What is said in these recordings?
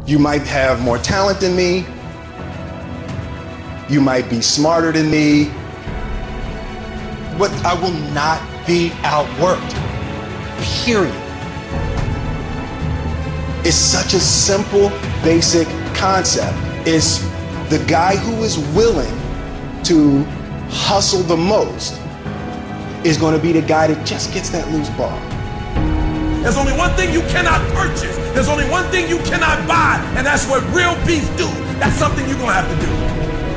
You might have more talent than me. You might be smarter than me. But I will not be outworked, period. It's such a simple, basic concept. It's the guy who is willing to hustle the most is going to be the guy that just gets that loose ball. There's only one thing you cannot purchase. There's only one thing you cannot buy, and that's what real beef do. That's something you're gonna have to do.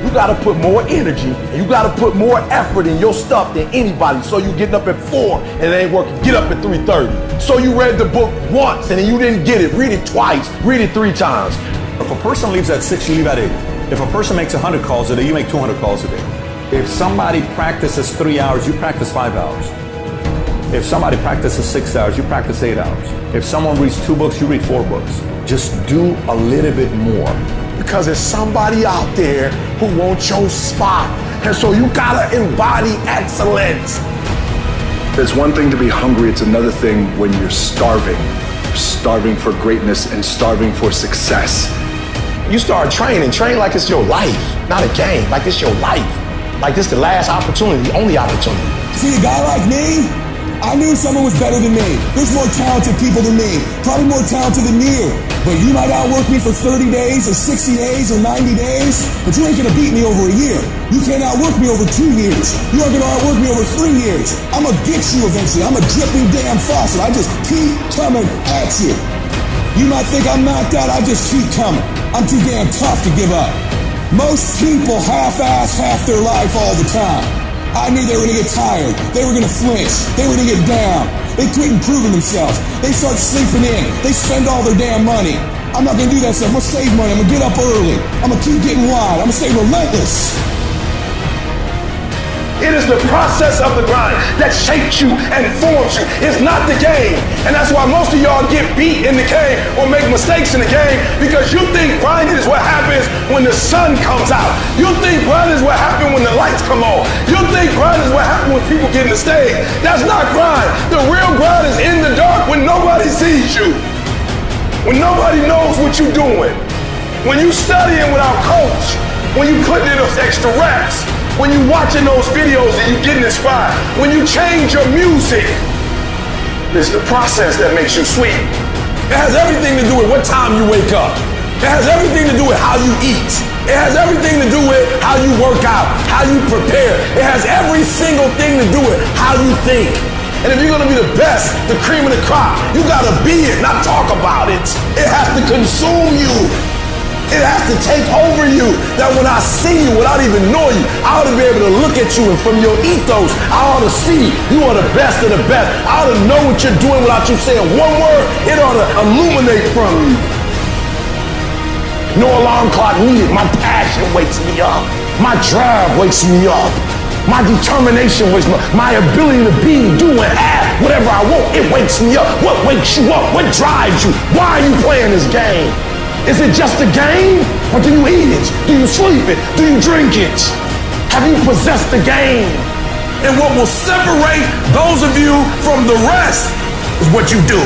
You gotta put more energy, and you gotta put more effort in your stuff than anybody. So you getting up at 4 and it ain't working, get up at 3:30. So you read the book once and then you didn't get it, read it twice, read it 3 times. If a person leaves at 6, you leave at 8. If a person makes 100 calls a day, you make 200 calls a day. If somebody practices 3 hours, you practice 5 hours. If somebody practices 6 hours, you practice 8 hours. If someone reads 2 books, you read 4 books. Just do a little bit more. Because there's somebody out there who wants your spot. And so you gotta embody excellence. It's one thing to be hungry, it's another thing when you're starving. You're starving for greatness and starving for success. You start training, train like it's your life, not a game, like it's your life. Like this the last opportunity, the only opportunity. See a guy like me? I knew someone was better than me. There's more talented people than me, probably more talented than you. But you might outwork me for 30 days or 60 days or 90 days, but you ain't gonna beat me over a year. You can't outwork me over 2 years. You aren't gonna outwork me over 3 years. I'm gonna get you eventually. I'm a dripping damn faucet. I just keep coming at you. You might think I'm knocked out, I just keep coming. I'm too damn tough to give up. Most people half-ass half their life all the time. I knew they were gonna get tired. They were gonna flinch. They were gonna get down. They quit improving themselves. They start sleeping in. They spend all their damn money. I'm not gonna do that stuff. I'm gonna save money. I'm gonna get up early. I'm gonna keep getting wide. I'm gonna stay relentless. It is the process of the grind that shapes you and forms you. It's not the game. And that's why most of y'all get beat in the game or make mistakes in the game because you think grinding is what happens when the sun comes out. You think grinding is what happens when the lights come on. You think grinding is what happens when people get in the stage. That's not grind. The real grind is in the dark when nobody sees you. When nobody knows what you're doing. When you studying without coach. When you putting in those extra reps. When you watching those videos and you getting inspired, when you change your music, it's the process that makes you sweet. It has everything to do with what time you wake up. It has everything to do with how you eat. It has everything to do with how you work out, how you prepare. It has every single thing to do with how you think. And if you're gonna be the best, the cream of the crop, you gotta be it, not talk about it. It has to consume you. It has to take over you, that when I see you, without even knowing you, I ought to be able to look at you, and from your ethos, I ought to see you are the best of the best. I ought to know what you're doing without you saying one word. It ought to illuminate from you. No alarm clock needed. My passion wakes me up. My drive wakes me up. My determination wakes me up. My ability to be, do, and have whatever I want, it wakes me up. What wakes you up? What drives you? Why are you playing this game? Is it just a game? Or do you eat it? Do you sleep it? Do you drink it? Have you possessed the game? And what will separate those of you from the rest is what you do.